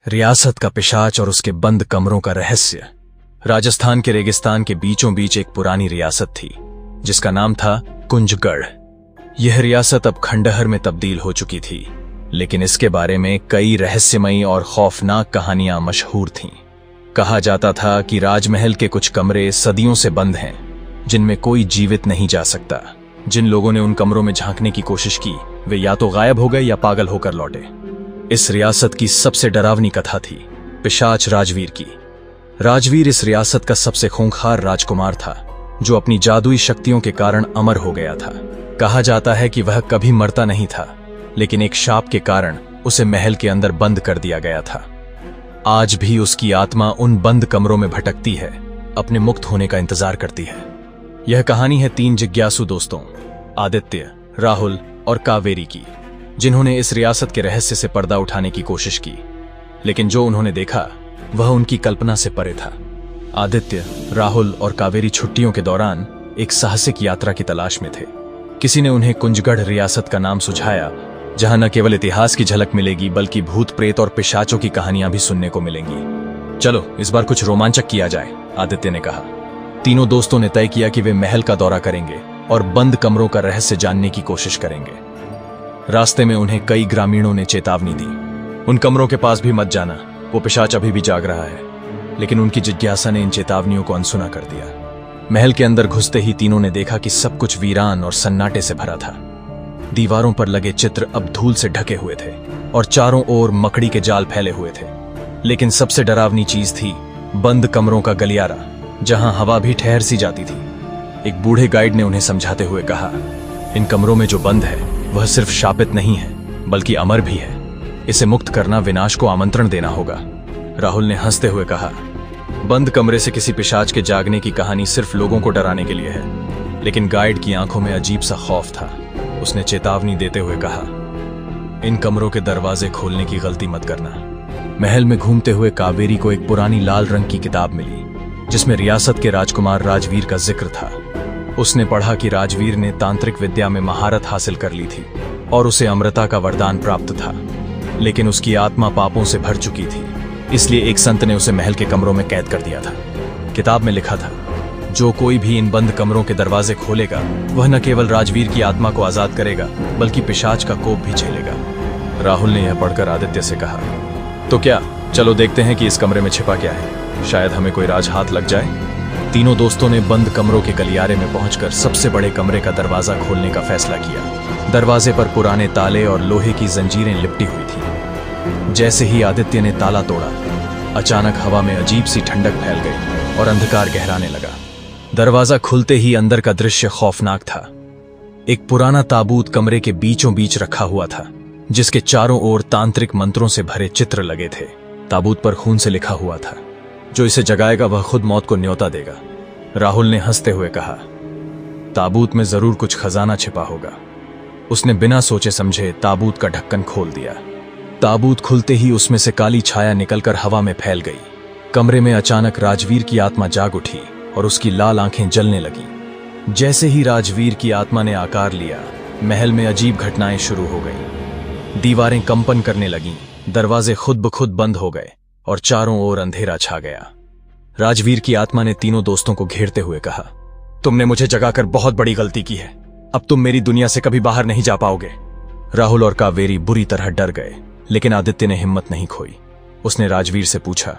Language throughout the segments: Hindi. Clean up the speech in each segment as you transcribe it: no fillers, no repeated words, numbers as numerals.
रियासत का पिशाच और उसके बंद कमरों का रहस्य। राजस्थान के रेगिस्तान के बीचों बीच एक पुरानी रियासत थी जिसका नाम था कुंजगढ़। यह रियासत अब खंडहर में तब्दील हो चुकी थी, लेकिन इसके बारे में कई रहस्यमयी और खौफनाक कहानियां मशहूर थीं। कहा जाता था कि राजमहल के कुछ कमरे सदियों से बंद हैं, जिनमें कोई जीवित नहीं जा सकता। जिन लोगों ने उन कमरों में झांकने की कोशिश की वे या तो गायब हो गए या पागल होकर लौटे। इस रियासत की सबसे डरावनी कथा थी पिशाच राजवीर की। राजवीर इस रियासत का सबसे खूंखार राजकुमार था, जो अपनी जादुई शक्तियों के कारण अमर हो गया था। कहा जाता है कि वह कभी मरता नहीं था, लेकिन एक शाप के कारण उसे महल के अंदर बंद कर दिया गया था। आज भी उसकी आत्मा उन बंद कमरों में भटकती है, अपने मुक्त होने का इंतजार करती है। यह कहानी है 3 जिज्ञासु दोस्तों, आदित्य, राहुल और कावेरी की, जिन्होंने इस रियासत के रहस्य से पर्दा उठाने की कोशिश की, लेकिन जो उन्होंने देखा वह उनकी कल्पना से परे था। आदित्य, राहुल और कावेरी छुट्टियों के दौरान एक साहसिक यात्रा की तलाश में थे। किसी ने उन्हें कुंजगढ़ रियासत का नाम सुझाया, जहां न केवल इतिहास की झलक मिलेगी बल्कि भूत प्रेत और पिशाचों की कहानियां भी सुनने को मिलेंगी। चलो इस बार कुछ रोमांचक किया जाए, आदित्य ने कहा। तीनों दोस्तों ने तय किया कि वे महल का दौरा करेंगे और बंद कमरों का रहस्य जानने की कोशिश करेंगे। रास्ते में उन्हें कई ग्रामीणों ने चेतावनी दी, उन कमरों के पास भी मत जाना, वो पिशाच अभी भी जाग रहा है। लेकिन उनकी जिज्ञासा ने इन चेतावनियों को अनसुना कर दिया। महल के अंदर घुसते ही तीनों ने देखा कि सब कुछ वीरान और सन्नाटे से भरा था। दीवारों पर लगे चित्र अब धूल से ढके हुए थे और चारों ओर मकड़ी के जाल फैले हुए थे। लेकिन सबसे डरावनी चीज थी बंद कमरों का गलियारा, जहां हवा भी ठहर सी जाती थी। एक बूढ़े गाइड ने उन्हें समझाते हुए कहा, इन कमरों में जो बंद है वह सिर्फ शापित नहीं है बल्कि अमर भी है। इसे मुक्त करना विनाश को आमंत्रण देना होगा। राहुल ने हंसते हुए कहा, बंद कमरे से किसी पिशाच के जागने की कहानी सिर्फ लोगों को डराने के लिए है। लेकिन गाइड की आंखों में अजीब सा खौफ था। उसने चेतावनी देते हुए कहा, इन कमरों के दरवाजे खोलने की गलती मत करना। महल में घूमते हुए कावेरी को एक पुरानी लाल रंग की किताब मिली, जिसमें रियासत के राजकुमार राजवीर का जिक्र था। उसने पढ़ा कि राजवीर ने तांत्रिक विद्या में महारत हासिल कर ली थी और उसे अमरता का वरदान प्राप्त था। लेकिन उसकी आत्मा पापों से भर चुकी थी, इसलिए एक संत ने उसे महल के कमरों में कैद कर दिया था। किताब में लिखा था, जो कोई भी इन बंद कमरों के दरवाजे खोलेगा वह न केवल राजवीर की आत्मा को आजाद करेगा बल्कि पिशाच का कोप भी झेलेगा। राहुल ने यह पढ़कर आदित्य से कहा, तो क्या, चलो देखते हैं कि इस कमरे में छिपा क्या है, शायद हमें कोई राज हाथ लग जाए। तीनों दोस्तों ने बंद कमरों के गलियारे में पहुंचकर सबसे बड़े कमरे का दरवाजा खोलने का फैसला किया। दरवाजे पर पुराने ताले और लोहे की जंजीरें लिपटी हुई थी। जैसे ही आदित्य ने ताला तोड़ा, अचानक हवा में अजीब सी ठंडक फैल गई और अंधकार गहराने लगा। दरवाजा खुलते ही अंदर का दृश्य खौफनाक था। एक पुराना ताबूत कमरे के बीचों बीच रखा हुआ था, जिसके चारों ओर तांत्रिक मंत्रों से भरे चित्र लगे थे। ताबूत पर खून से लिखा हुआ था, जो इसे जगाएगा वह खुद मौत को न्योता देगा। राहुल ने हंसते हुए कहा, ताबूत में जरूर कुछ खजाना छिपा होगा। उसने बिना सोचे समझे ताबूत का ढक्कन खोल दिया। ताबूत खुलते ही उसमें से काली छाया निकलकर हवा में फैल गई। कमरे में अचानक राजवीर की आत्मा जाग उठी और उसकी लाल आंखें जलने लगीं। जैसे ही राजवीर की आत्मा ने आकार लिया, महल में अजीब घटनाएं शुरू हो गईं। दीवारें कंपन करने लगीं, दरवाजे खुद ब खुद बंद हो गए और चारों ओर अंधेरा छा गया। राजवीर की आत्मा ने तीनों दोस्तों को घेरते हुए कहा, तुमने मुझे जगाकर बहुत बड़ी गलती की है। अब तुम मेरी दुनिया से कभी बाहर नहीं जा पाओगे। राहुल और कावेरी बुरी तरह डर गए, लेकिन आदित्य ने हिम्मत नहीं खोई। उसने राजवीर से पूछा,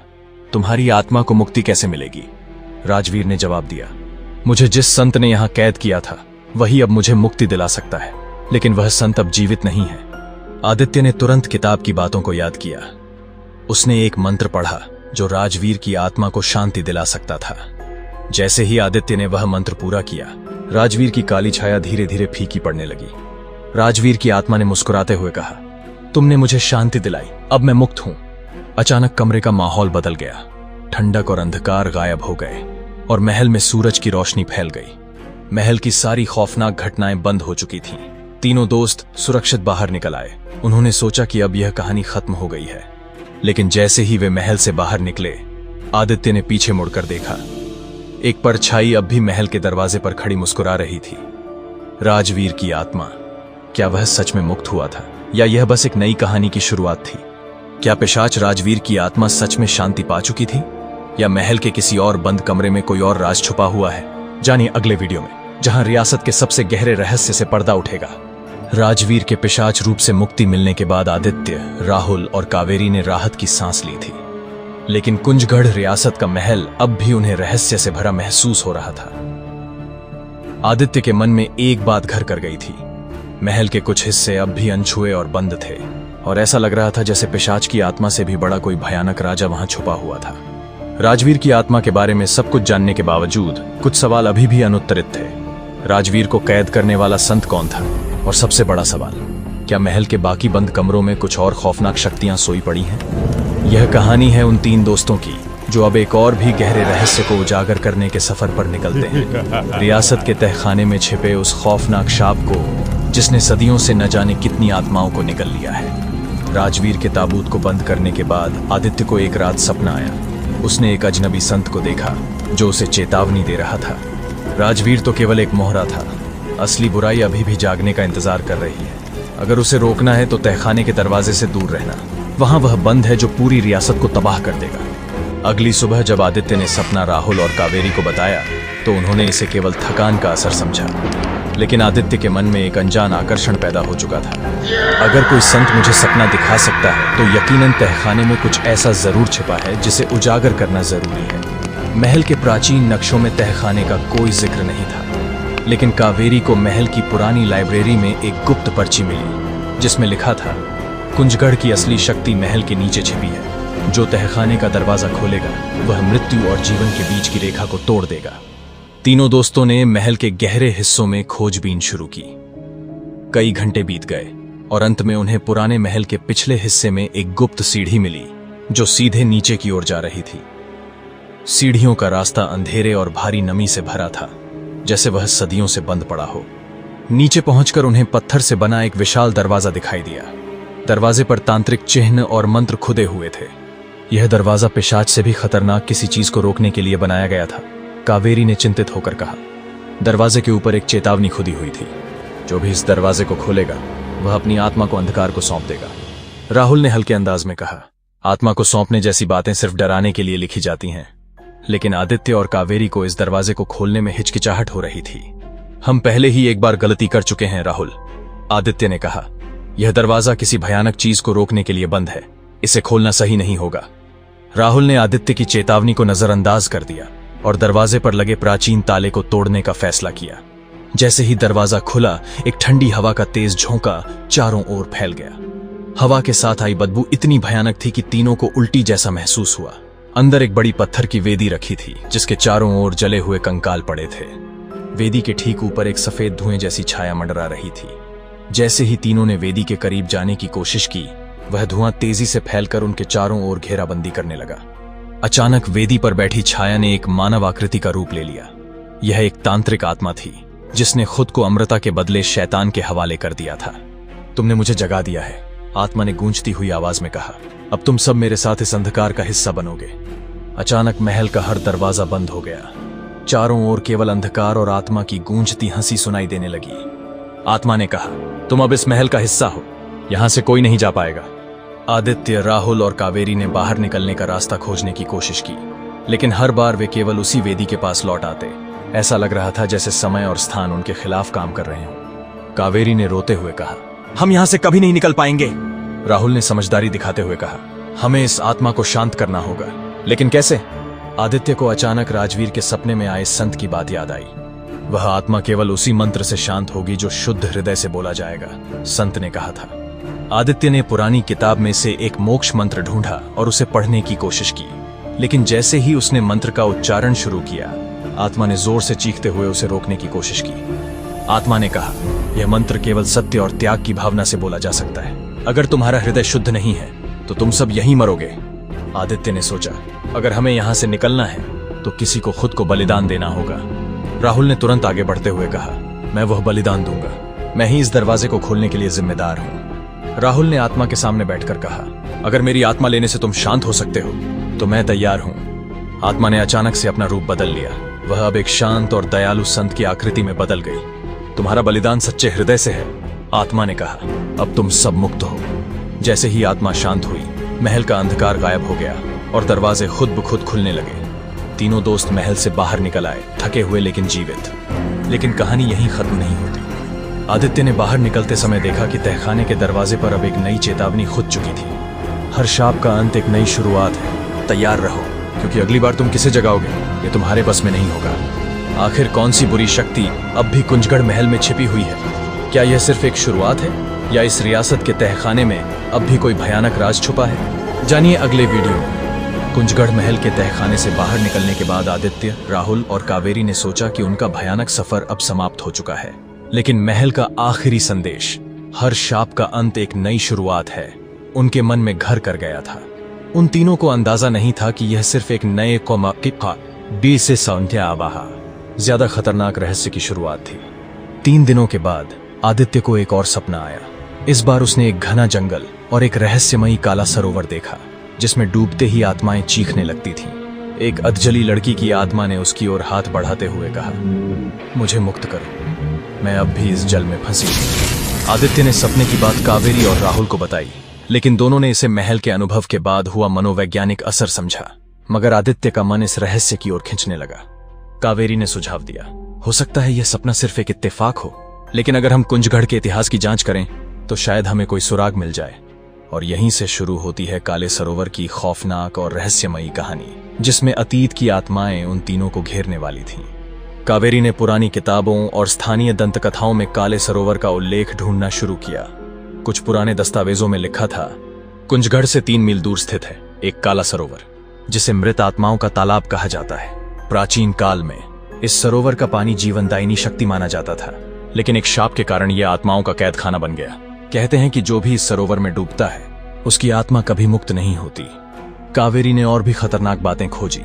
तुम्हारी आत्मा को मुक्ति कैसे मिलेगी? राजवीर ने जवाब दिया, मुझे जिस संत ने यहां कैद किया था वही अब मुझे मुक्ति दिला सकता है, लेकिन वह संत अब जीवित नहीं है। आदित्य ने तुरंत किताब की बातों को याद किया। उसने एक मंत्र पढ़ा जो राजवीर की आत्मा को शांति दिला सकता था। जैसे ही आदित्य ने वह मंत्र पूरा किया, राजवीर की काली छाया धीरे धीरे फीकी पड़ने लगी। राजवीर की आत्मा ने मुस्कुराते हुए कहा, तुमने मुझे शांति दिलाई, अब मैं मुक्त हूं। अचानक कमरे का माहौल बदल गया। ठंडक और अंधकार गायब हो गए और महल में सूरज की रोशनी फैल गई। महल की सारी खौफनाक घटनाएं बंद हो चुकी थीं। तीनों दोस्त सुरक्षित बाहर निकल आए। उन्होंने सोचा कि अब यह कहानी खत्म हो गई है, लेकिन जैसे ही वे महल से बाहर निकले, आदित्य ने पीछे मुड़कर देखा। एक परछाई अब भी महल के दरवाजे पर खड़ी मुस्कुरा रही थी। राजवीर की आत्मा, क्या वह सच में मुक्त हुआ था या यह बस एक नई कहानी की शुरुआत थी? क्या पिशाच राजवीर की आत्मा सच में शांति पा चुकी थी, या महल के किसी और बंद कमरे में कोई और राज छुपा हुआ है? जानिए अगले वीडियो में, जहां रियासत के सबसे गहरे रहस्य से पर्दा उठेगा। राजवीर के पिशाच रूप से मुक्ति मिलने के बाद आदित्य, राहुल और कावेरी ने राहत की सांस ली थी, लेकिन कुंजगढ़ रियासत का महल अब भी उन्हें रहस्य से भरा महसूस हो रहा था। आदित्य के मन में एक बात घर कर गई थी। महल के कुछ हिस्से अब भी अनछुए और बंद थे, और ऐसा लग रहा था जैसे पिशाच की आत्मा से भी बड़ा कोई भयानक राजा वहां छुपा हुआ था। राजवीर की आत्मा के बारे में सब कुछ जानने के बावजूद कुछ सवाल अभी भी अनुत्तरित थे। राजवीर को कैद करने वाला संत कौन था? और सबसे बड़ा सवाल, क्या महल के बाकी बंद कमरों में कुछ और खौफनाक शक्तियां सोई पड़ी हैं? यह कहानी है उन 3 दोस्तों की जो अब एक और भी गहरे रहस्य को उजागर करने के सफर पर निकलते हैं। रियासत के तहखाने में छिपे उस खौफनाक शाप को जिसने सदियों से न जाने कितनी आत्माओं को निगल लिया है। राजवीर के ताबूत को बंद करने के बाद आदित्य को एक रात सपना आया। उसने एक अजनबी संत को देखा जो उसे चेतावनी दे रहा था। राजवीर तो केवल एक मोहरा था, असली बुराई अभी भी जागने का इंतजार कर रही है। अगर उसे रोकना है तो तहखाने के दरवाजे से दूर रहना, वहां वह बंद है जो पूरी रियासत को तबाह कर देगा। अगली सुबह जब आदित्य ने सपना राहुल और कावेरी को बताया तो उन्होंने इसे केवल थकान का असर समझा, लेकिन आदित्य के मन में एक अनजान आकर्षण पैदा हो चुका था। अगर कोई संत मुझे सपना दिखा सकता है तो यकीनन तहखाने में कुछ ऐसा जरूर छिपा है जिसे उजागर करना जरूरी है। महल के प्राचीन नक्शों में तहखाने का कोई जिक्र नहीं था, लेकिन कावेरी को महल की पुरानी लाइब्रेरी में एक गुप्त पर्ची मिली जिसमें लिखा था, कुंजगढ़ की असली शक्ति महल के नीचे छिपी है। जो तहखाने का दरवाजा खोलेगा वह मृत्यु और जीवन के बीच की रेखा को तोड़ देगा। तीनों दोस्तों ने महल के गहरे हिस्सों में खोजबीन शुरू की। कई घंटे बीत गए और अंत में उन्हें पुराने महल के पिछले हिस्से में एक गुप्त सीढ़ी मिली जो सीधे नीचे की ओर जा रही थी। सीढ़ियों का रास्ता अंधेरे और भारी नमी से भरा था, जैसे वह सदियों से बंद पड़ा हो। नीचे पहुंचकर उन्हें पत्थर से बना एक विशाल दरवाजा दिखाई दिया। दरवाजे पर तांत्रिक चिन्ह और मंत्र खुदे हुए थे। यह दरवाजा पिशाच से भी खतरनाक किसी चीज को रोकने के लिए बनाया गया था, कावेरी ने चिंतित होकर कहा। दरवाजे के ऊपर एक चेतावनी खुदी हुई थी, जो भी इस दरवाजे को खोलेगा वह अपनी आत्मा को अंधकार को सौंप देगा। राहुल ने हल्के अंदाज में कहा, आत्मा को सौंपने जैसी बातें सिर्फ डराने के लिए लिखी जाती हैं। लेकिन आदित्य और कावेरी को इस दरवाजे को खोलने में हिचकिचाहट हो रही थी। हम पहले ही एक बार गलती कर चुके हैं राहुल, आदित्य ने कहा। यह दरवाजा किसी भयानक चीज को रोकने के लिए बंद है, इसे खोलना सही नहीं होगा। राहुल ने आदित्य की चेतावनी को नजरअंदाज कर दिया और दरवाजे पर लगे प्राचीन ताले को तोड़ने का फैसला किया। जैसे ही दरवाजा खुला, एक ठंडी हवा का तेज झोंका चारों ओर फैल गया। हवा के साथ आई बदबू इतनी भयानक थी कि तीनों को उल्टी जैसा महसूस हुआ। अंदर एक बड़ी पत्थर की वेदी रखी थी जिसके चारों ओर जले हुए कंकाल पड़े थे। वेदी के ठीक ऊपर एक सफेद धुएं जैसी छाया मंडरा रही थी। जैसे ही तीनों ने वेदी के करीब जाने की कोशिश की, वह धुआं तेजी से फैलकर उनके चारों ओर घेराबंदी करने लगा। अचानक वेदी पर बैठी छाया ने एक मानव आकृति का रूप ले लिया। यह एक तांत्रिक आत्मा थी जिसने खुद को अमृता के बदले शैतान के हवाले कर दिया था। तुमने मुझे जगा दिया है, आत्मा ने गूंजती हुई आवाज में कहा। अब तुम सब मेरे साथ इस अंधकार का हिस्सा बनोगे। अचानक महल का हर दरवाजा बंद हो गया। चारों ओर केवल अंधकार और आत्मा की गूंजती हंसी सुनाई देने लगी। आत्मा ने कहा, तुम अब इस महल का हिस्सा हो, यहां से कोई नहीं जा पाएगा। आदित्य, राहुल और कावेरी ने बाहर निकलने का रास्ता खोजने की कोशिश की, लेकिन हर बार वे केवल उसी वेदी के पास लौट आते। ऐसा लग रहा था जैसे समय और स्थान उनके खिलाफ काम कर रहे हों। कावेरी ने रोते हुए कहा, हम यहां से कभी नहीं निकल पाएंगे। राहुल ने समझदारी दिखाते हुए कहा, हमें इस आत्मा को शांत करना होगा, लेकिन कैसे? आदित्य को अचानक राजवीर के सपने में आए संत की बात याद आई। वह आत्मा केवल उसी मंत्र से शांत होगी जो शुद्ध हृदय से बोला जाएगा, संत ने कहा था। आदित्य ने पुरानी किताब में से एक मोक्ष मंत्र ढूंढा और उसे पढ़ने की कोशिश की, लेकिन जैसे ही उसने मंत्र का उच्चारण शुरू किया, आत्मा ने जोर से चीखते हुए उसे रोकने की कोशिश की। आत्मा ने कहा, यह मंत्र केवल सत्य और त्याग की भावना से बोला जा सकता है। अगर तुम्हारा हृदय शुद्ध नहीं है तो तुम सब यहीं मरोगे। आदित्य ने सोचा, अगर हमें यहां से निकलना है तो किसी को खुद को बलिदान देना होगा। राहुल ने तुरंत आगे बढ़ते हुए कहा, मैं वह बलिदान दूंगा, मैं ही इस दरवाजे को खोलने के लिए जिम्मेदार हूं। राहुल ने आत्मा के सामने बैठकर कहा, अगर मेरी आत्मा लेने से तुम शांत हो सकते हो तो मैं तैयार हूं। आत्मा ने अचानक से अपना रूप बदल लिया। वह अब एक शांत और दयालु संत की आकृति में बदल गई। तुम्हारा बलिदान सच्चे हृदय से है, आत्मा ने कहा। अब तुम सब मुक्त हो। जैसे ही आत्मा शांत हुई, महल का अंधकार गायब हो गया और दरवाजे खुद ब खुद खुलने लगे। तीनों दोस्त महल से बाहर निकल आए, थके हुए लेकिन जीवित। लेकिन कहानी यहीं खत्म नहीं होती। आदित्य ने बाहर निकलते समय देखा कि तहखाने के दरवाजे पर अब एक नई चेतावनी खुद चुकी थी। हर शाप का अंत एक नई शुरुआत है, तैयार रहो, क्योंकि अगली बार तुम किसे जगाओगे ये तुम्हारे बस में नहीं होगा। आखिर कौन सी बुरी शक्ति अब भी कुंजगढ़ महल में छिपी हुई है? क्या यह सिर्फ एक शुरुआत है या इस रियासत के तहखाने में अब भी कोई भयानक राज छुपा है? जानिए अगले वीडियो में। कुंजगढ़ महल के तहखाने से बाहर निकलने के बाद आदित्य, राहुल और कावेरी ने सोचा कि उनका भयानक सफर अब समाप्त हो चुका है। लेकिन महल का आखिरी संदेश, हर शाप का अंत एक नई शुरुआत है, उनके मन में घर कर गया था। उन तीनों को अंदाजा नहीं था कि यह सिर्फ एक नए बी से संध्या आवाहा ज्यादा खतरनाक रहस्य की शुरुआत थी। 3 दिनों के बाद आदित्य को एक और सपना आया। इस बार उसने एक घना जंगल और एक रहस्यमयी काला सरोवर देखा, जिसमें डूबते ही आत्माएं चीखने लगती थीं। एक अधजली लड़की की आत्मा ने उसकी ओर हाथ बढ़ाते हुए कहा, मुझे मुक्त करो, मैं अब भी इस जल में फंसी हूं। आदित्य ने सपने की बात कावेरी और राहुल को बताई, लेकिन दोनों ने इसे महल के अनुभव के बाद हुआ मनोवैज्ञानिक असर समझा। मगर आदित्य का मन इस रहस्य की ओर खिंचने लगा। कावेरी ने सुझाव दिया, हो सकता है यह सपना सिर्फ एक इत्तेफाक हो, लेकिन अगर हम कुंजगढ़ के इतिहास की जांच करें तो शायद हमें कोई सुराग मिल जाए। और यहीं से शुरू होती है काले सरोवर की खौफनाक और रहस्यमयी कहानी, जिसमें अतीत की आत्माएं उन तीनों को घेरने वाली थीं। कावेरी ने पुरानी किताबों और स्थानीय दंतकथाओं में काले सरोवर का उल्लेख ढूंढना शुरू किया। कुछ पुराने दस्तावेजों में लिखा था, कुंजगढ़ से 3 मील दूर स्थित है एक काला सरोवर, जिसे मृत आत्माओं का तालाब कहा जाता है। प्राचीन काल में इस सरोवर का पानी जीवनदायिनी शक्ति माना जाता था, लेकिन एक शाप के कारण यह आत्माओं का कैद खाना बन गया। कहते हैं कि जो भी इस सरोवर में डूबता है उसकी आत्मा कभी मुक्त नहीं होती। कावेरी ने और भी खतरनाक बातें खोजी।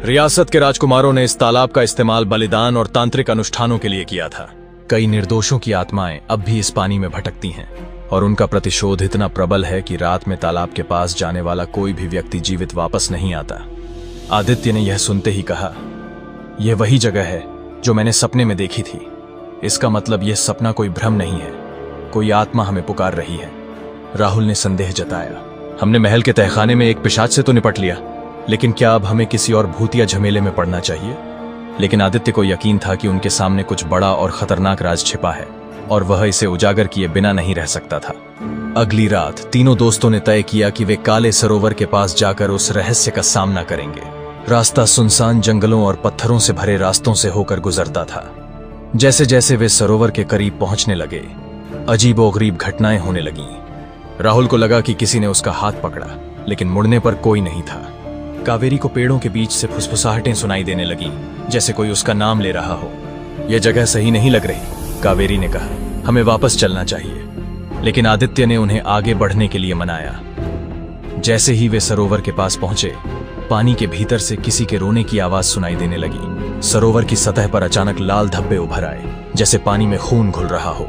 रियासत के राजकुमारों ने इस तालाब का इस्तेमाल बलिदान और तांत्रिक अनुष्ठानों के लिए किया था। कई निर्दोषों की आत्माएं अब भी इस पानी में भटकती हैं और उनका प्रतिशोध इतना प्रबल है कि रात में तालाब के पास जाने वाला कोई भी व्यक्ति जीवित वापस नहीं आता। आदित्य ने यह सुनते ही कहा, यह वही जगह है जो मैंने सपने में देखी थी। इसका मतलब यह सपना कोई भ्रम नहीं है, कोई आत्मा हमें पुकार रही है। राहुल ने संदेह जताया, हमने महल के तहखाने में एक पिशाच से तो निपट लिया, लेकिन क्या अब हमें किसी और भूतिया झमेले में पड़ना चाहिए? लेकिन आदित्य को यकीन था कि उनके सामने कुछ बड़ा और खतरनाक राज छिपा है और वह इसे उजागर किए बिना नहीं रह सकता था। अगली रात तीनों दोस्तों ने तय किया कि वे काले सरोवर के पास जाकर उस रहस्य का सामना करेंगे। रास्ता सुनसान जंगलों और पत्थरों से भरे रास्तों से होकर गुजरता था। जैसे जैसे वे सरोवर के करीब पहुंचने लगे, अजीबोगरीब घटनाएं होने लगीं। राहुल को लगा कि किसी ने उसका हाथ पकड़ा, लेकिन मुड़ने पर कोई नहीं था। कावेरी को पेड़ों के बीच से फुसफुसाहटें सुनाई देने लगी, जैसे कोई उसका नाम ले रहा हो। यह जगह सही नहीं लग रही, कावेरी ने कहा, हमें वापस चलना चाहिए। लेकिन आदित्य ने उन्हें आगे बढ़ने के लिए मनाया। जैसे ही वे सरोवर के पास पहुंचे, पानी के भीतर से किसी के रोने की आवाज सुनाई देने लगी। सरोवर की सतह पर अचानक लाल धब्बे उभर आए, जैसे पानी में खून घुल रहा हो।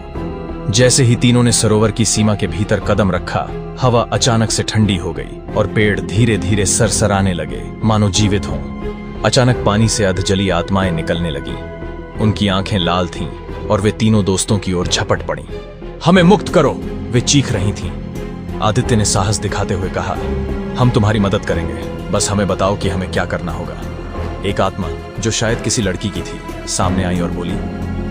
जैसे ही तीनों ने सरोवर की सीमा के भीतर कदम रखा, हवा अचानक से ठंडी हो गई और पेड़ धीरे धीरे सरसराने लगे, मानो जीवित हों। अचानक पानी से अधजली आत्माएं निकलने लगी। उनकी आंखें लाल थीं और वे तीनों दोस्तों की ओर झपट पड़ी। हमें मुक्त करो, वे चीख रही थीं। आदित्य ने साहस दिखाते हुए कहा, हम तुम्हारी मदद करेंगे, बस हमें बताओ कि हमें क्या करना होगा। एक आत्मा, जो शायद किसी लड़की की थी, सामने आई और बोली,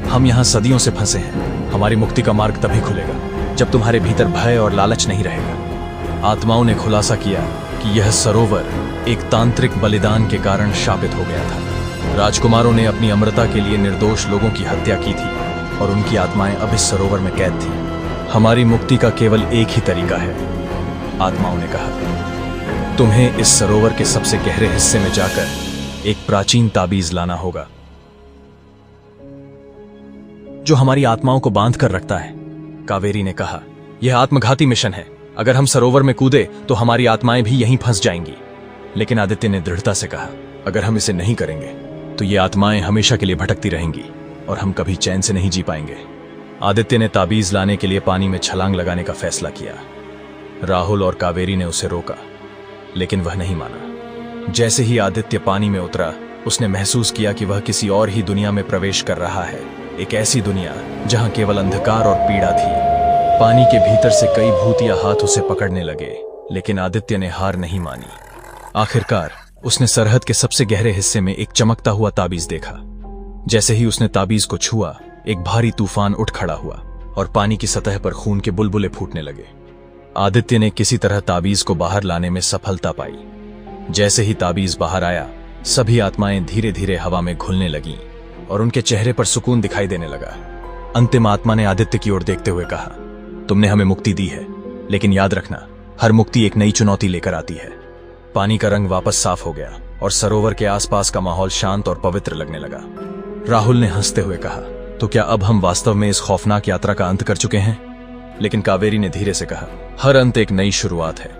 हम यहाँ सदियों से फंसे हैं, हमारी मुक्ति का मार्ग तभी खुलेगा जब तुम्हारे भीतर भय और लालच नहीं रहेगा। आत्माओं ने खुलासा किया कि यह सरोवर एक तांत्रिक बलिदान के कारण शापित हो गया था। राजकुमारों ने अपनी अमरता के लिए निर्दोष लोगों की हत्या की थी और उनकी आत्माएं अब इस सरोवर में कैद थीं। हमारी मुक्ति का केवल एक ही तरीका है, आत्माओं ने कहा, तुम्हें इस सरोवर के सबसे गहरे हिस्से में जाकर एक प्राचीन ताबीज लाना होगा, जो हमारी आत्माओं को बांध कर रखता है। कावेरी ने कहा, यह आत्मघाती मिशन है, अगर हम सरोवर में कूदे तो हमारी आत्माएं भी यहीं फंस जाएंगी। लेकिन आदित्य ने दृढ़ता से कहा, अगर हम इसे नहीं करेंगे तो ये आत्माएं हमेशा के लिए भटकती रहेंगी और हम कभी चैन से नहीं जी पाएंगे। आदित्य ने ताबीज लाने के लिए पानी में छलांग लगाने का फैसला किया। राहुल और कावेरी ने उसे रोका, लेकिन वह नहीं माना। जैसे ही आदित्य पानी में उतरा, उसने महसूस किया कि वह किसी और ही दुनिया में प्रवेश कर रहा है, एक ऐसी दुनिया जहां केवल अंधकार और पीड़ा थी। पानी के भीतर से कई भूतिया हाथ उसे पकड़ने लगे लेकिन आदित्य ने हार नहीं मानी। आखिरकार उसने सरहद के सबसे गहरे हिस्से में एक चमकता हुआ ताबीज देखा। जैसे ही उसने ताबीज को छुआ, एक भारी तूफान उठ खड़ा हुआ और पानी की सतह पर खून के बुलबुले फूटने लगे। आदित्य ने किसी तरह ताबीज को बाहर लाने में सफलता पाई। जैसे ही ताबीज बाहर आया, सभी आत्माएं धीरे धीरे हवा में घुलने लगीं और उनके चेहरे पर सुकून दिखाई देने लगा। अंतिम आत्मा ने आदित्य की ओर देखते हुए कहा, तुमने हमें मुक्ति दी है, लेकिन याद रखना, हर मुक्ति एक नई चुनौती लेकर आती है। पानी का रंग वापस साफ हो गया और सरोवर के आसपास का माहौल शांत और पवित्र लगने लगा। राहुल ने हंसते हुए कहा, तो क्या अब हम वास्तव में इस खौफनाक यात्रा का अंत कर चुके हैं? लेकिन कावेरी ने धीरे से कहा, हर अंत एक नई शुरुआत है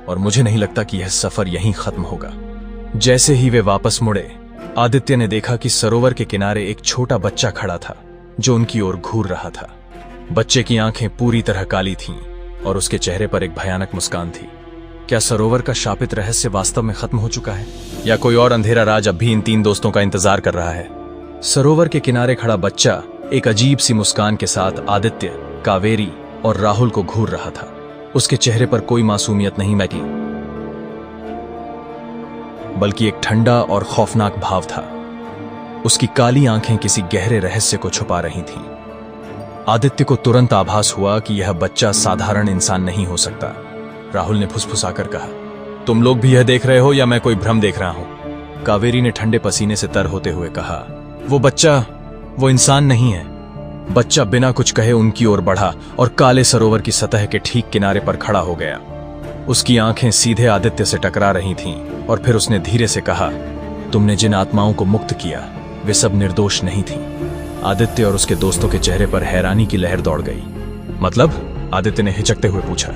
और मुझे नहीं लगता कि यह सफर यहीं खत्म होगा। जैसे ही वे वापस मुड़े, आदित्य ने देखा कि सरोवर के किनारे एक छोटा बच्चा खड़ा था जो उनकी ओर घूर रहा था। बच्चे की आंखें पूरी तरह काली थीं और उसके चेहरे पर एक भयानक मुस्कान थी। क्या सरोवर का शापित रहस्य वास्तव में खत्म हो चुका है, या कोई और अंधेरा राज अब भी इन तीन दोस्तों का इंतजार कर रहा है? सरोवर के किनारे खड़ा बच्चा एक अजीब सी मुस्कान के साथ आदित्य, कावेरी और राहुल को घूर रहा था। उसके चेहरे पर कोई मासूमियत नहीं बल्कि एक ठंडा और खौफनाक भाव था। उसकी काली आंखें किसी गहरे रहस्य को छुपा रही थीं। आदित्य को तुरंत आभास हुआ कि यह बच्चा साधारण इंसान नहीं हो सकता। राहुल ने फुसफुसाकर कहा, तुम लोग भी यह देख रहे हो या मैं कोई भ्रम देख रहा हूं? कावेरी ने ठंडे पसीने से तर होते हुए कहा, वो बच्चा वो इंसान नहीं है। बच्चा बिना कुछ कहे उनकी ओर बढ़ा और काले सरोवर की सतह के ठीक किनारे पर खड़ा हो गया। उसकी आंखें सीधे आदित्य से टकरा रही थीं और फिर उसने धीरे से कहा, तुमने जिन आत्माओं को मुक्त किया वे सब निर्दोष नहीं थीं। आदित्य और उसके दोस्तों के चेहरे पर हैरानी की लहर दौड़ गई। मतलब? आदित्य ने हिचकते हुए पूछा।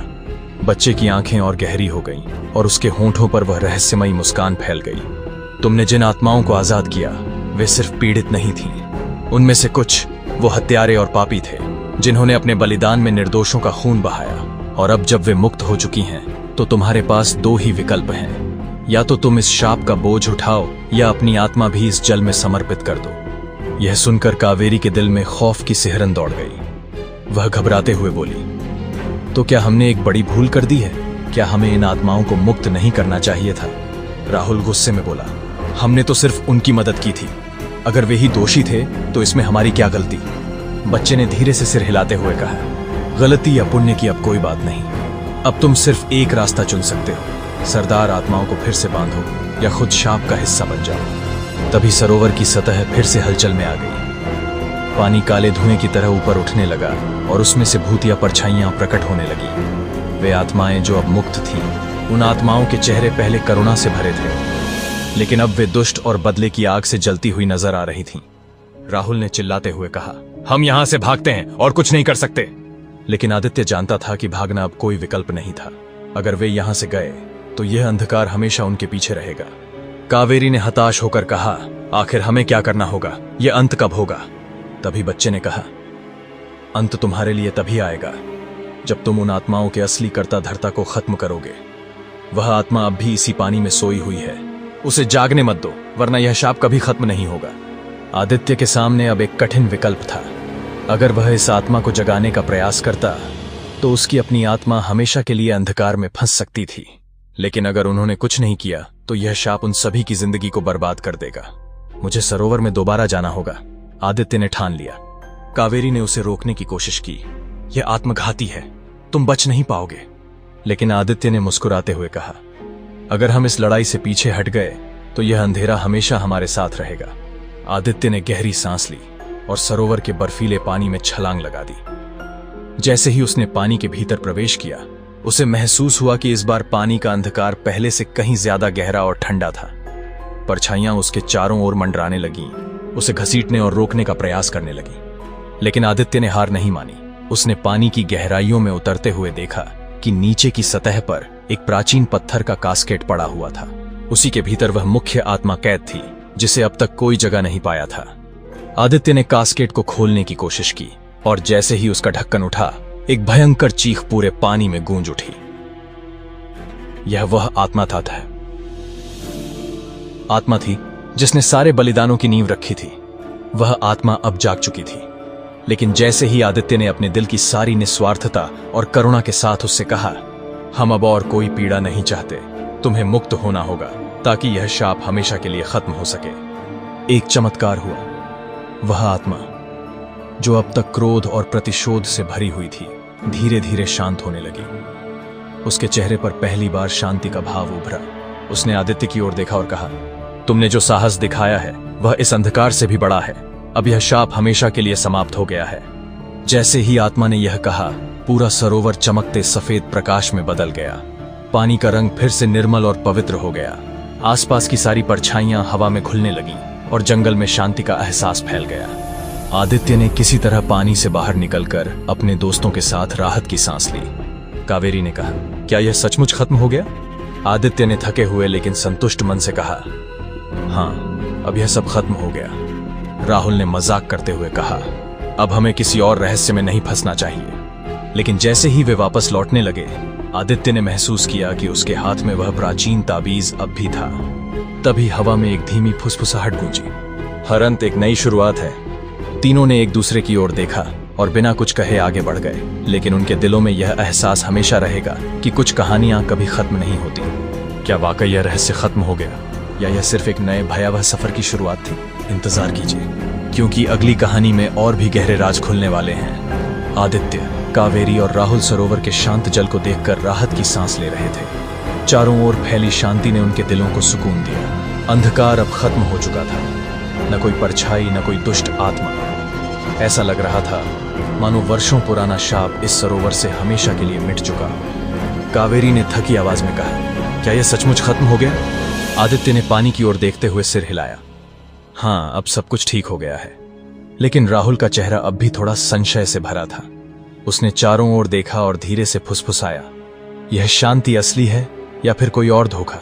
बच्चे की आंखें और गहरी हो गईं और उसके होंठों पर वह रहस्यमयी मुस्कान फैल गई। तुमने जिन आत्माओं को आजाद किया वे सिर्फ पीड़ित नहीं थीं। उनमें से कुछ वो हत्यारे और पापी थे जिन्होंने अपने बलिदान में निर्दोषों का खून बहाया। और अब जब वे मुक्त हो चुकी हैं तो तुम्हारे पास दो ही विकल्प हैं, या तो तुम इस शाप का बोझ उठाओ या अपनी आत्मा भी इस जल में समर्पित कर दो। यह सुनकर कावेरी के दिल में खौफ की सिहरन दौड़ गई। वह घबराते हुए बोली, तो क्या हमने एक बड़ी भूल कर दी है? क्या हमें इन आत्माओं को मुक्त नहीं करना चाहिए था? राहुल गुस्से में बोला, हमने तो सिर्फ उनकी मदद की थी। अगर वे ही दोषी थे तो इसमें हमारी क्या गलती? बच्चे ने धीरे से सिर हिलाते हुए कहा, गलती या पुण्य की अब कोई बात नहीं। अब तुम सिर्फ एक रास्ता चुन सकते हो, सरदार आत्माओं को फिर से बांधो या खुद शाप का हिस्सा बन जाओ। तभी सरोवर की सतह फिर से हलचल में आ गई। पानी काले धुएं की तरह ऊपर उठने लगा और उसमें से भूतिया परछाइयां प्रकट होने लगी। वे आत्माएं जो अब मुक्त थीं, उन आत्माओं के चेहरे पहले करुणा से भरे थे, लेकिन अब वे दुष्ट और बदले की आग से जलती हुई नजर आ रही थीं। राहुल ने चिल्लाते हुए कहा, हम यहां से भागते हैं और कुछ नहीं कर सकते। लेकिन आदित्य जानता था कि भागना अब कोई विकल्प नहीं था। अगर वे यहां से गए तो यह अंधकार हमेशा उनके पीछे रहेगा। कावेरी ने हताश होकर कहा, आखिर हमें क्या करना होगा? यह अंत कब होगा? तभी बच्चे ने कहा, अंत तुम्हारे लिए तभी आएगा जब तुम उन आत्माओं के असली कर्ता धर्ता को खत्म करोगे। वह आत्मा अब भी इसी पानी में सोई हुई है, उसे जागने मत दो, वरना यह शाप कभी खत्म नहीं होगा। आदित्य के सामने अब एक कठिन विकल्प था। अगर वह इस आत्मा को जगाने का प्रयास करता तो उसकी अपनी आत्मा हमेशा के लिए अंधकार में फंस सकती थी, लेकिन अगर उन्होंने कुछ नहीं किया तो यह शाप उन सभी की जिंदगी को बर्बाद कर देगा। मुझे सरोवर में दोबारा जाना होगा, आदित्य ने ठान लिया। कावेरी ने उसे रोकने की कोशिश की, यह आत्मघाती है, तुम बच नहीं पाओगे। लेकिन आदित्य ने मुस्कुराते हुए कहा, अगर हम इस लड़ाई से पीछे हट गए तो यह अंधेरा हमेशा हमारे साथ रहेगा। आदित्य ने गहरी सांस ली और सरोवर के बर्फीले पानी में छलांग लगा दी। जैसे ही उसने पानी के भीतर प्रवेश किया, उसे महसूस हुआ कि इस बार पानी का अंधकार पहले से कहीं ज्यादा गहरा और ठंडा था। परछाइयां उसके चारों ओर मंडराने लगीं, उसे घसीटने और रोकने का प्रयास करने लगी। लेकिन आदित्य ने हार नहीं मानी। उसने पानी की गहराइयों में उतरते हुए देखा कि नीचे की सतह पर एक प्राचीन पत्थर का कास्केट पड़ा हुआ था। उसी के भीतर वह मुख्य आत्मा कैद थी, जिसे अब तक कोई जगह नहीं पाया था। आदित्य ने कास्केट को खोलने की कोशिश की और जैसे ही उसका ढक्कन उठा, एक भयंकर चीख पूरे पानी में गूंज उठी। यह वह आत्मा था आत्मा थी जिसने सारे बलिदानों की नींव रखी थी। वह आत्मा अब जाग चुकी थी। लेकिन जैसे ही आदित्य ने अपने दिल की सारी निस्वार्थता और करुणा के साथ उससे कहा, हम अब और कोई पीड़ा नहीं चाहते, तुम्हें मुक्त होना होगा ताकि यह शाप हमेशा के लिए खत्म हो सके। एक चमत्कार हुआ। वह आत्मा जो अब तक क्रोध और प्रतिशोध से भरी हुई थी, धीरे धीरे शांत होने लगी। उसके चेहरे पर पहली बार शांति का भाव उभरा। उसने आदित्य की ओर देखा और कहा, तुमने जो साहस दिखाया है वह इस अंधकार से भी बड़ा है। अब यह शाप हमेशा के लिए समाप्त हो गया है। जैसे ही आत्मा ने यह कहा, पूरा सरोवर चमकते सफेद प्रकाश में बदल गया। पानी का रंग फिर से निर्मल और पवित्र हो गया। आसपास की सारी परछाइयां हवा में घुलने लगीं और जंगल में शांति का एहसास फैल गया। आदित्य ने किसी तरह पानी से बाहर निकलकर अपने दोस्तों के साथ राहत की सांस ली। कावेरी ने कहा, क्या यह सचमुच खत्म हो गया? आदित्य ने थके हुए लेकिन संतुष्ट मन से कहा, हाँ, अब यह सब खत्म हो गया। राहुल ने मजाक करते हुए कहा, अब हमें किसी और रहस्य में नहीं फंसना चाहिए। लेकिन जैसे ही वे वापस लौटने लगे, आदित्य ने महसूस किया कि उसके हाथ में वह प्राचीन ताबीज अब भी था। तभी हवा में एक धीमी फुसफुसाहट गूंजी। हर अंत एक नई शुरुआत है। तीनों ने एक दूसरे की ओर देखा और बिना कुछ कहे आगे बढ़ गए, लेकिन उनके दिलों में यह एहसास हमेशा रहेगा कि कुछ कहानियां कभी खत्म नहीं होती। क्या वाकई यह रहस्य खत्म हो गया या यह सिर्फ एक नए भयावह सफर की शुरुआत थी? इंतजार कीजिए, क्योंकि अगली कहानी में और भी गहरे राज खुलने वाले हैं। आदित्य, कावेरी और राहुल सरोवर के शांत जल को देखकर राहत की सांस ले रहे थे। चारों ओर फैली शांति ने उनके दिलों को सुकून दिया। अंधकार अब खत्म हो चुका था। न कोई परछाई, न कोई दुष्ट आत्मा। ऐसा लग रहा था मानो वर्षों पुराना शाप इस सरोवर से हमेशा के लिए मिट चुका। कावेरी ने थकी आवाज में कहा, क्या यह सचमुच खत्म हो गया? आदित्य ने पानी की ओर देखते हुए सिर हिलाया। हाँ, अब सब कुछ ठीक हो गया है। लेकिन राहुल का चेहरा अब भी थोड़ा संशय से भरा था। उसने चारों ओर देखा और धीरे से फुसफुसाया, यह शांति असली है या फिर कोई और धोखा?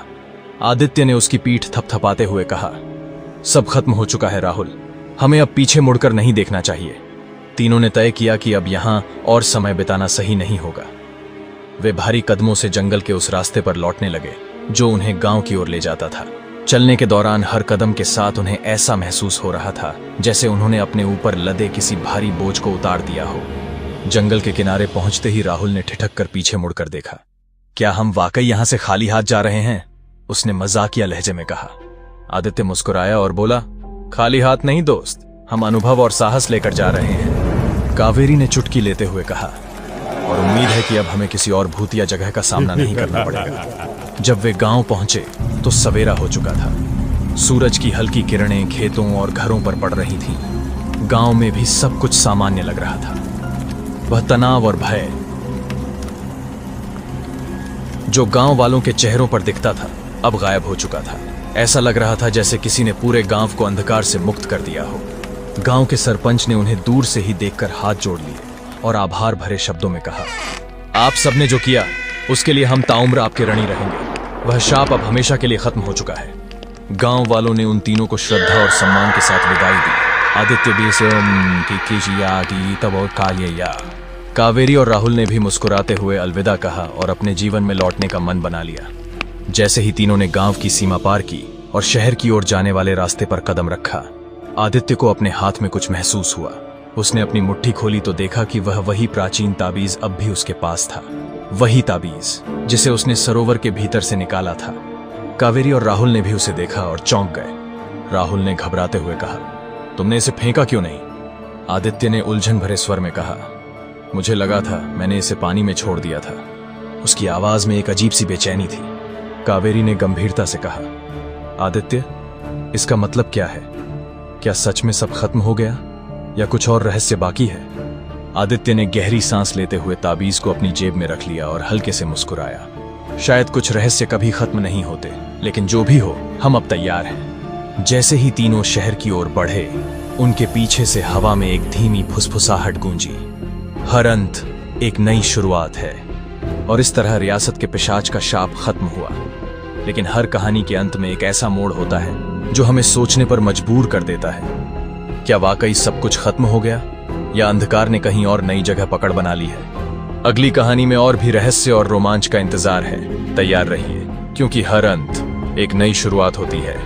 आदित्य ने उसकी पीठ थपथपाते हुए कहा, सब खत्म हो चुका है राहुल, हमें अब पीछे मुड़कर नहीं देखना चाहिए। तीनों ने तय किया कि अब यहां और समय बिताना सही नहीं होगा। वे भारी कदमों से जंगल के उस रास्ते पर लौटने लगे जो उन्हें गांव की ओर ले जाता था। चलने के दौरान हर कदम के साथ उन्हें ऐसा महसूस हो रहा था जैसे उन्होंने अपने ऊपर लदे किसी भारी बोझ को उतार दिया हो। जंगल के किनारे पहुंचते ही राहुल ने ठिठक कर पीछे मुड़कर देखा। क्या हम वाकई यहां से खाली हाथ जा रहे हैं? उसने मजाकिया लहजे में कहा। आदित्य मुस्कुराया और बोला, खाली हाथ नहीं दोस्त, हम अनुभव और साहस लेकर जा रहे हैं। कावेरी ने चुटकी लेते हुए कहा, और उम्मीद है कि अब हमें किसी और भूतिया जगह का सामना नहीं करना पड़ेगा। जब वे गांव पहुंचे तो सवेरा हो चुका था। सूरज की हल्की किरणें खेतों और घरों पर पड़ रही थीं। गांव में भी सब कुछ सामान्य लग रहा था। वह तनाव और भय जो गांव वालों के चेहरों पर दिखता था अब गायब हो चुका था। ऐसा लग रहा था जैसे किसी ने पूरे गांव को अंधकार से मुक्त कर दिया हो। गांव के सरपंच ने उन्हें दूर से ही देखकर हाथ जोड़ लिए और आभार भरे शब्दों में कहा, आप सबने जो किया उसके लिए हम ताउम्र आपके ऋणी रहेंगे। वह शाप अब हमेशा के लिए खत्म हो चुका है। गांव वालों ने उन तीनों को श्रद्धा और सम्मान के साथ विदाई दी। आदित्य भी से कावेरी और राहुल ने भी मुस्कुराते हुए अलविदा कहा और अपने जीवन में लौटने का मन बना लिया। जैसे ही तीनों ने गांव की सीमा पार की और शहर की ओर जाने वाले रास्ते पर कदम रखा, आदित्य को अपने हाथ में कुछ महसूस हुआ। उसने अपनी मुट्ठी खोली तो देखा कि वह वही प्राचीन ताबीज अब भी उसके पास था। वही ताबीज जिसे उसने सरोवर के भीतर से निकाला था। कावेरी और राहुल ने भी उसे देखा और चौंक गए। राहुल ने घबराते हुए कहा, तुमने इसे फेंका क्यों नहीं? आदित्य ने उलझन भरे स्वर में कहा, मुझे लगा था मैंने इसे पानी में छोड़ दिया था। उसकी आवाज में एक अजीब सी बेचैनी थी। कावेरी ने गंभीरता से कहा, आदित्य, इसका मतलब क्या है? क्या सच में सब खत्म हो गया या कुछ और रहस्य बाकी है? आदित्य ने गहरी सांस लेते हुए ताबीज को अपनी जेब में रख लिया और हल्के से मुस्कुराया। शायद कुछ रहस्य कभी खत्म नहीं होते, लेकिन जो भी हो हम अब तैयार हैं। जैसे ही तीनों शहर की ओर बढ़े, उनके पीछे से हवा में एक धीमी फुसफुसाहट गूंजी। हर अंत एक नई शुरुआत है। और इस तरह रियासत के पिशाच का शाप खत्म हुआ। लेकिन हर कहानी के अंत में एक ऐसा मोड़ होता है जो हमें सोचने पर मजबूर कर देता है। क्या वाकई सब कुछ खत्म हो गया या अंधकार ने कहीं और नई जगह पकड़ बना ली है? अगली कहानी में और भी रहस्य और रोमांच का इंतजार है। तैयार रहिए, क्योंकि हर अंत एक नई शुरुआत होती है।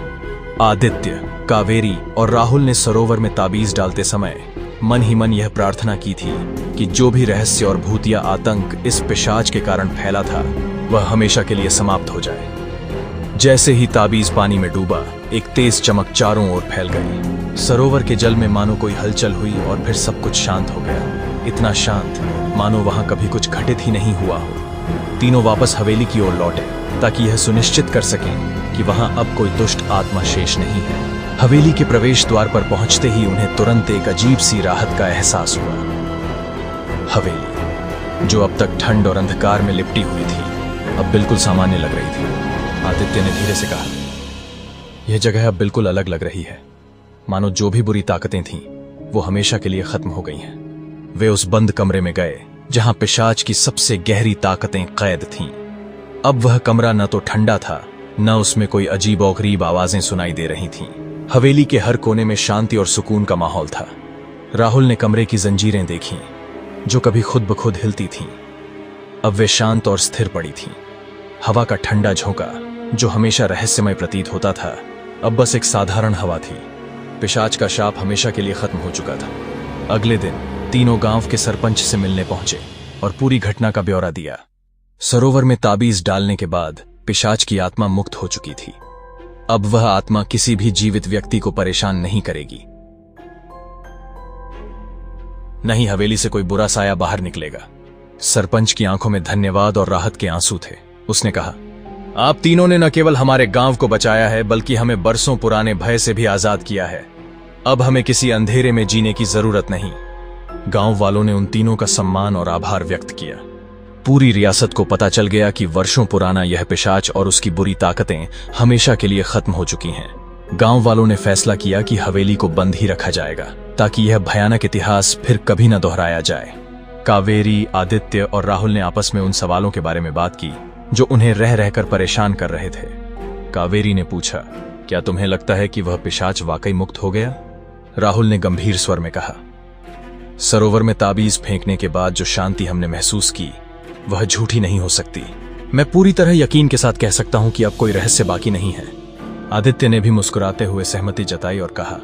आदित्य, कावेरी और राहुल ने सरोवर में ताबीज डालते समय मन ही मन यह प्रार्थना की थी कि जो भी रहस्य और भूतिया आतंक इस पिशाच के कारण फैला था, वह हमेशा के लिए समाप्त हो जाए। जैसे ही ताबीज पानी में डूबा, एक तेज चमक चारों ओर फैल गई। सरोवर के जल में मानो कोई हलचल हुई और फिर सब कुछ शांत हो गया। इतना शांत मानो वहां कभी कुछ घटित ही नहीं हुआ हो। तीनों वापस हवेली की ओर लौटे ताकि यह सुनिश्चित कर सकें कि वहां अब कोई दुष्ट आत्मा शेष नहीं है। हवेली के प्रवेश द्वार पर पहुंचते ही उन्हें तुरंत एक अजीब सी राहत का एहसास हुआ। हवेली, जो अब तक ठंड और अंधकार में लिपटी हुई थी, अब बिल्कुल सामान्य लग रही थी। आदित्य ने धीरे से कहा, यह जगह अब बिल्कुल अलग लग रही है, मानो जो भी बुरी ताकतें थीं, वो हमेशा के लिए खत्म हो गई हैं। वे उस बंद कमरे में गए जहां पिशाच की सबसे गहरी ताकतें कैद थीं। अब वह कमरा न तो ठंडा था, न उसमें कोई अजीबोगरीब आवाजें सुनाई दे रही थीं। हवेली के हर कोने में शांति और सुकून का माहौल था। राहुल ने कमरे की जंजीरें देखीं, जो कभी खुद ब खुद हिलती थीं, अब वे शांत और स्थिर पड़ी थीं। हवा का ठंडा झोंका, जो हमेशा रहस्यमय प्रतीत होता था, अब बस एक साधारण हवा थी। पिशाच का शाप हमेशा के लिए खत्म हो चुका था। अगले दिन तीनों गांव के सरपंच से मिलने पहुंचे और पूरी घटना का ब्यौरा दिया। सरोवर में ताबीज डालने के बाद पिशाच की आत्मा मुक्त हो चुकी थी। अब वह आत्मा किसी भी जीवित व्यक्ति को परेशान नहीं करेगी। नहीं हवेली से कोई बुरा साया बाहर निकलेगा। सरपंच की आंखों में धन्यवाद और राहत के आंसू थे। उसने कहा, आप तीनों ने न केवल हमारे गांव को बचाया है, बल्कि हमें बरसों पुराने भय से भी आजाद किया है। अब हमें किसी अंधेरे में जीने की जरूरत नहीं। गांव वालों ने उन तीनों का सम्मान और आभार व्यक्त किया। पूरी रियासत को पता चल गया कि वर्षों पुराना यह पिशाच और उसकी बुरी ताकतें हमेशा के लिए खत्म हो चुकी हैं। गांव वालों ने फैसला किया कि हवेली को बंद ही रखा जाएगा, ताकि यह भयानक इतिहास फिर कभी न दोहराया जाए। कावेरी, आदित्य और राहुल ने आपस में उन सवालों के बारे में बात की जो उन्हें रह रहकर परेशान कर रहे थे। कावेरी ने पूछा, क्या तुम्हें लगता है कि वह पिशाच वाकई मुक्त हो गया? राहुल ने गंभीर स्वर में कहा, सरोवर में ताबीज फेंकने के बाद जो शांति हमने महसूस की, वह झूठी नहीं हो सकती। मैं पूरी तरह यकीन के साथ कह सकता हूं कि अब कोई रहस्य बाकी नहीं है। आदित्य ने भी मुस्कुराते हुए सहमति जताई और कहा,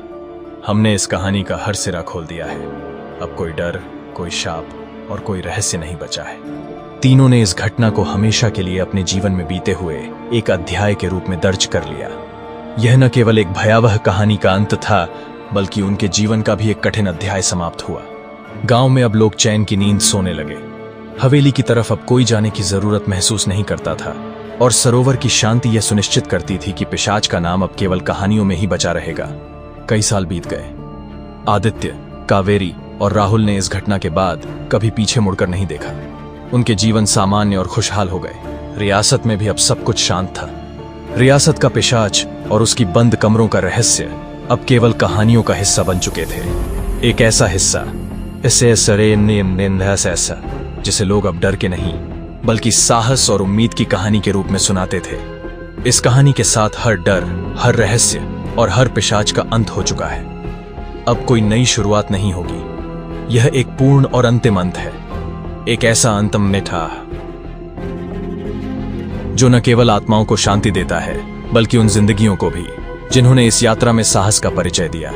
हमने इस कहानी का हर सिरा खोल दिया है। अब कोई डर, कोई शाप और कोई रहस्य नहीं बचा है। तीनों ने इस घटना को हमेशा के लिए अपने जीवन में बीते हुए एक अध्याय के रूप में दर्ज कर लिया। यह न केवल एक भयावह कहानी का अंत था, बल्कि उनके जीवन का भी एक कठिन अध्याय समाप्त हुआ। गांव में अब लोग चैन की नींद सोने लगे। हवेली की तरफ अब कोई जाने की जरूरत महसूस नहीं करता था और सरोवर की शांति यह सुनिश्चित करती थी कि पिशाच का नाम अब केवल कहानियों में ही बचा रहेगा। कई साल बीत गए। आदित्य, कावेरी और राहुल ने इस घटना के बाद कभी पीछे मुड़कर नहीं देखा। उनके जीवन सामान्य और खुशहाल हो गए। रियासत में भी अब सब कुछ शांत था। रियासत का पिशाच और उसकी बंद कमरों का रहस्य अब केवल कहानियों का हिस्सा बन चुके थे। एक ऐसा हिस्सा ऐसा जिसे लोग अब डर के नहीं, बल्कि साहस और उम्मीद की कहानी के रूप में सुनाते थे। इस कहानी के साथ हर डर, हर रहस्य और हर पिशाच का अंत हो चुका है। अब कोई नई शुरुआत नहीं होगी। यह एक पूर्ण और अंतिम अंत है। एक ऐसा अंतम मिठा जो न केवल आत्माओं को शांति देता है, बल्कि उन जिंदगियों को भी जिन्होंने इस यात्रा में साहस का परिचय दिया।